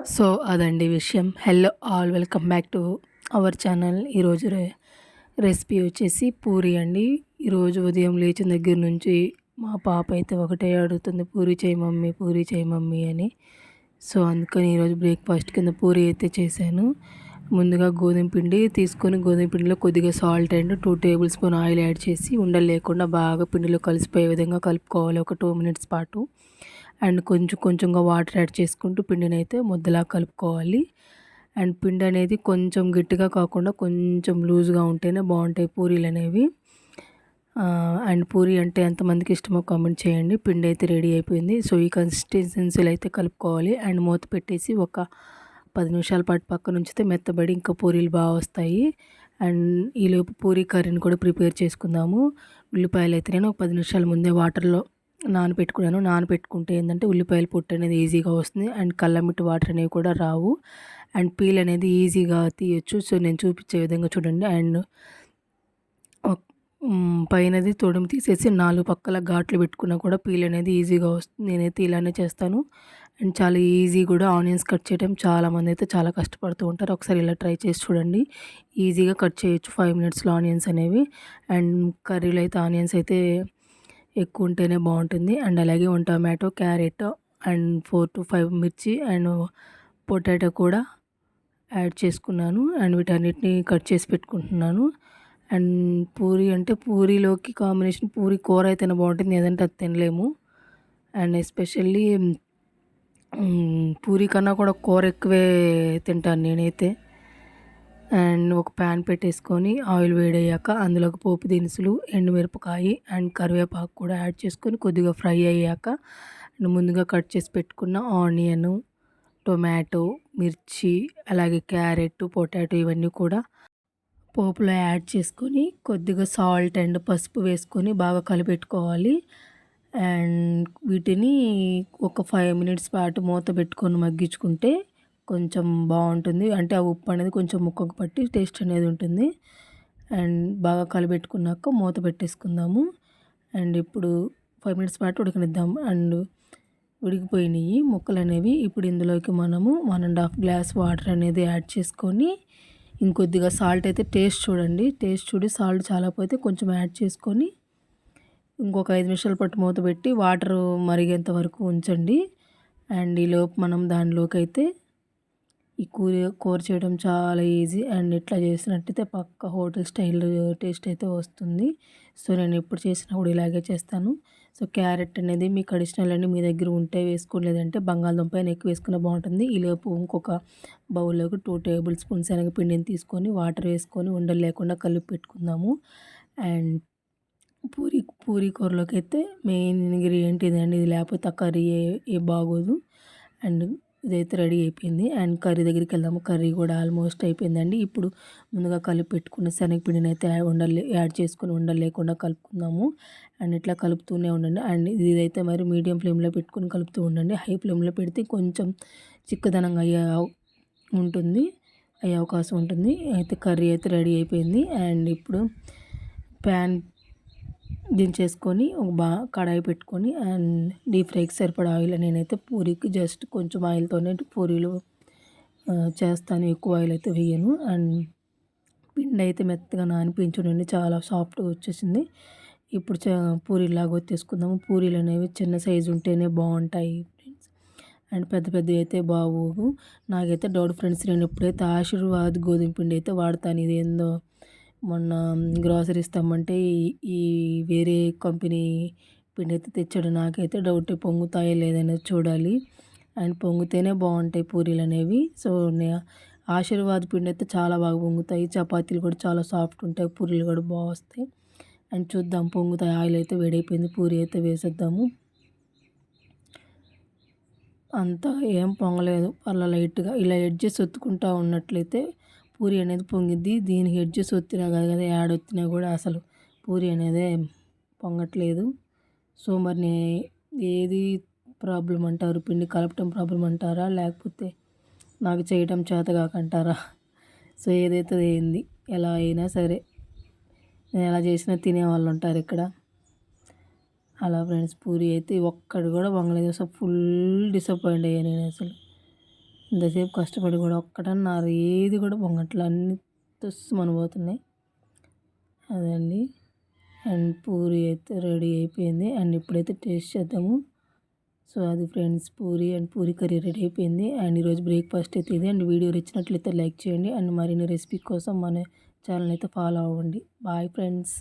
So అదండి విషయం. Hello all, welcome back to our channel. ఈరోజు రెసిపీ వచ్చేసి పూరి అండి. ఈరోజు ఉదయం లేచిన దగ్గర నుంచి మా పాప అయితే ఒకటే అడుగుతుంది, పూరి చేయి మమ్మీ, పూరి చేయి మమ్మీ అని. సో అందుకని ఈరోజు బ్రేక్ఫాస్ట్ కింద పూరి అయితే చేశాను. ముందుగా గోధుమ పిండి తీసుకొని గోధుమ పిండిలో కొద్దిగా salt and 2 table spoon oil add చేసి ఉండలు లేకుండా బాగా పిండిలో కలిసిపోయే విధంగా కలుపుకోవాలి ఒక 2 మినిట్స్ పాటు. అండ్ కొంచెం కొంచెంగా వాటర్ యాడ్ చేసుకుంటూ పిండిని అయితే ముద్దలా కలుపుకోవాలి. అండ్ పిండి అనేది కొంచెం గట్టిగా కాకుండా కొంచెం లూజ్గా ఉంటేనే బాగుంటాయి పూరీలు అనేవి. అండ్ పూరి అంటే ఎంతమందికి ఇష్టమో కామెంట్ చేయండి. పిండి అయితే రెడీ అయిపోయింది. సో ఈ కన్సిస్టెన్సీలో అయితే కలుపుకోవాలి. అండ్ మూత పెట్టేసి ఒక 10 నిమిషాల పాటు పక్కన ఉంచితే మెత్తబడి ఇంకా పూరీలు బాగా వస్తాయి. అండ్ ఈలోపు పూరీ కర్రీని కూడా ప్రిపేర్ చేసుకుందాము. ఉల్లిపాయలు అయితే నేను ఒక 10 నిమిషాల ముందే వాటర్లో నానబెట్టుకున్నాను. నానబెట్టుకుంటే ఏంటంటే ఉల్లిపాయల పొట్టు అనేది ఈజీగా వస్తుంది. అండ్ కళ్ళమిట్టి వాటర్ అనేవి కూడా రావు. అండ్ పీల్ అనేది ఈజీగా తీయొచ్చు. సో నేను చూపించే విధంగా చూడండి. అండ్ పైనది తొడుము తీసేసి 4 పక్కల ఘాట్లు పెట్టుకున్నా కూడా పీల్ అనేది ఈజీగా వస్తుంది. నేనైతే ఇలానే చేస్తాను. అండ్ చాలా ఈజీ కూడా. ఆనియన్స్ కట్ చేయడం చాలామంది అయితే చాలా కష్టపడుతూ ఉంటారు. ఒకసారి ఇలా ట్రై చేసి చూడండి. ఈజీగా కట్ చేయొచ్చు 5 మినిట్స్లో ఆనియన్స్ అనేవి. అండ్ కర్రీలో అయితే ఆనియన్స్ అయితే ఎక్కువ ఉంటేనే బాగుంటుంది. అండ్ అలాగే 1 టమాటో, క్యారెట్ అండ్ 4 to 5 మిర్చి అండ్ పొటాటో కూడా యాడ్ చేసుకున్నాను. అండ్ వీటన్నిటిని కట్ చేసి పెట్టుకుంటున్నాను. అండ్ పూరి అంటే పూరీలోకి కాంబినేషన్ పూరి కూర అయితేనే బాగుంటుంది, లేదంటే అది తినలేము. అండ్ ఎస్పెషల్లీ పూరి కన్నా కూడా కూర ఎక్కువే తింటాను నేనైతే. అండ్ ఒక ప్యాన్ పెట్టేసుకొని ఆయిల్ వేడయ్యాక అందులోకి పోపు దినుసులు, ఎండుమిరపకాయ అండ్ కరివేపాకు కూడా యాడ్ చేసుకొని కొద్దిగా ఫ్రై అయ్యాక ముందుగా కట్ చేసి పెట్టుకున్న ఆనియన్, టొమాటో, మిర్చి అలాగే క్యారెట్, పొటాటో ఇవన్నీ కూడా పోపులో యాడ్ చేసుకొని కొద్దిగా సాల్ట్ అండ్ పసుపు వేసుకొని బాగా కలిపెట్టుకోవాలి. అండ్ వీటిని ఒక 5 మినిట్స్ పాటు మూత పెట్టుకొని మగ్గించుకుంటే కొంచెం బాగుంటుంది. అంటే ఆ ఉప్పు అనేది కొంచెం ముక్కకు పట్టి టేస్ట్ అనేది ఉంటుంది. అండ్ బాగా కలిపెట్టుకున్నాక మూత పెట్టేసుకుందాము. అండ్ ఇప్పుడు 5 మినిట్స్ పాటు ఉడకనిద్దాము. అండ్ ఉడికిపోయినాయి ముక్కలు అనేవి. ఇప్పుడు ఇందులోకి మనము 1.5 గ్లాస్ వాటర్ అనేది యాడ్ చేసుకొని ఇంకొద్దిగా సాల్ట్ అయితే టేస్ట్ చూడండి. టేస్ట్ చూడి సాల్ట్ చాలకపోతే కొంచెం యాడ్ చేసుకొని ఇంకొక 5 నిమిషాల పాటు మూత పెట్టి వాటర్ మరిగేంత వరకు ఉంచండి. అండ్ ఈలోపు మనం దానిలోకి అయితే ఈ కూర చేయడం చాలా ఈజీ. అండ్ ఇట్లా చేసినట్టయితే పక్క హోటల్ స్టైల్ టేస్ట్ అయితే వస్తుంది. సో నేను ఎప్పుడు చేసినా కూడా ఇలాగే చేస్తాను. సో క్యారెట్ అనేది మీకు అడిషనల్ అండి, మీ దగ్గర ఉంటే వేసుకోండి, లేదంటే బంగాళదుంప అయినా ఎక్కువ వేసుకున్న బాగుంటుంది. ఈలోపు ఇంకొక బౌల్లోకి 2 టేబుల్ స్పూన్స్ శనగపిండిని తీసుకొని వాటర్ వేసుకొని ఉండలు లేకుండా కలిపి పెట్టుకుందాము. అండ్ పూరీ కూరలోకి అయితే మెయిన్ ఇంగ్రీడియంట్ ఇదండి. ఇది లేకపోతే ఆ కర్రీ ఏ బాగోదు. అండ్ ఇదైతే రెడీ అయిపోయింది. అండ్ కర్రీ దగ్గరికి వెళ్దాము. కర్రీ కూడా ఆల్మోస్ట్ అయిపోయిందండి. ఇప్పుడు ముందుగా కలిపి పెట్టుకున్న శనగపిండిని అయితే యాడ్ చేసుకొని ఉండలు లేకుండా కలుపుకుందాము. అండ్ ఇట్లా కలుపుతూనే ఉండండి. అండ్ ఇదైతే మరి మీడియం ఫ్లేమ్లో పెట్టుకొని కలుపుతూ ఉండండి. హై ఫ్లేమ్లో పెడితే కొంచెం చిక్కదనంగా ఉంటుంది, అయ్యే అవకాశం ఉంటుంది. అయితే కర్రీ అయితే రెడీ అయిపోయింది. అండ్ ఇప్పుడు ప్యాన్ దించేసుకొని ఒక కడాయి పెట్టుకొని అండ్ డీప్ ఫ్రైకి సరిపడా ఆయిల్, నేనైతే పూరికి జస్ట్ కొంచెం ఆయిల్తోనే పూరీలు చేస్తాను, ఎక్కువ ఆయిల్ అయితే వేయను. అండ్ పిండి అయితే మెత్తగా నానిపించుండండి, చాలా సాఫ్ట్గా వచ్చేసింది. ఇప్పుడు పూరీలాగా వచ్చేసుకుందాము. పూరీలు అనేవి చిన్న సైజు ఉంటేనే బాగుంటాయి ఫ్రెండ్స్. అండ్ పెద్ద పెద్దవి అయితే బాగోవు. నాకైతే డౌట్ ఫ్రెండ్స్, నేను ఎప్పుడైతే ఆశీర్వాద్ గోధుమ పిండి అయితే వాడతాను. ఇది ఏందో మొన్న గ్రాసరీస్ తెమ్మంటే ఈ వేరే కంపెనీ పిండి అయితే తెచ్చాడు. నాకైతే డౌట్, పొంగుతాయో లేదనేది చూడాలి. అండ్ పొంగితేనే బాగుంటాయి పూరీలు అనేవి. సో ఆశీర్వాద్ పిండి అయితే చాలా బాగా పొంగుతాయి. చపాతీలు కూడా చాలా సాఫ్ట్ ఉంటాయి, పూరీలు కూడా బాగా వస్తాయి. అండ్ చూద్దాం పొంగుతాయి. ఆయిల్ అయితే వేడైపోయింది, పూరి అయితే వేసేద్దాము. అంతా ఏం పొంగలేదు, అలా లైట్గా ఇలా ఎడ్జెస్ ఒత్తుకుంటూ ఉన్నట్లయితే పూరి అనేది పొంగిద్ది. దీనికి ఎడ్జెస్ ఒత్తినా కదా యాడ్ ఒత్తినా కూడా అసలు పూరి అనేది పొంగట్లేదు. సో మరి ఏది ప్రాబ్లం అంటారు? పిండి కలపటం ప్రాబ్లం అంటారా, లేకపోతే నాకు చేయటం చేత కాకంటారా? సో ఏదైతే ఏంది, ఎలా అయినా సరే నేను ఎలా చేసినా తినేవాళ్ళు ఉంటారు ఇక్కడ. అలా ఫ్రెండ్స్ పూరి అయితే ఒక్కడు కూడా పొంగలేదు. అసలు ఫుల్ డిసప్పాయింట్ అయ్యాను నేను అసలు. ఇంతసేపు కష్టపడి కూడా ఒక్కటన్నా ఏది కూడా పొంగట్ల అన్నీ తుస్సుమని పోతున్నాయి. అదండి. అండ్ పూరి అయితే రెడీ అయిపోయింది. అండ్ ఇప్పుడైతే టేస్ట్ చేద్దాము. సో అది friends, puri and puri curry ready అయిపోయింది. అండ్ ఈరోజు బ్రేక్ఫాస్ట్ అయితే ఇది. అండ్ వీడియో నచ్చినట్లయితే లైక్ చేయండి. అండ్ మరిన్ని రెసిపీ కోసం మన ఛానల్ అయితే ఫాలో అవ్వండి. Bye friends.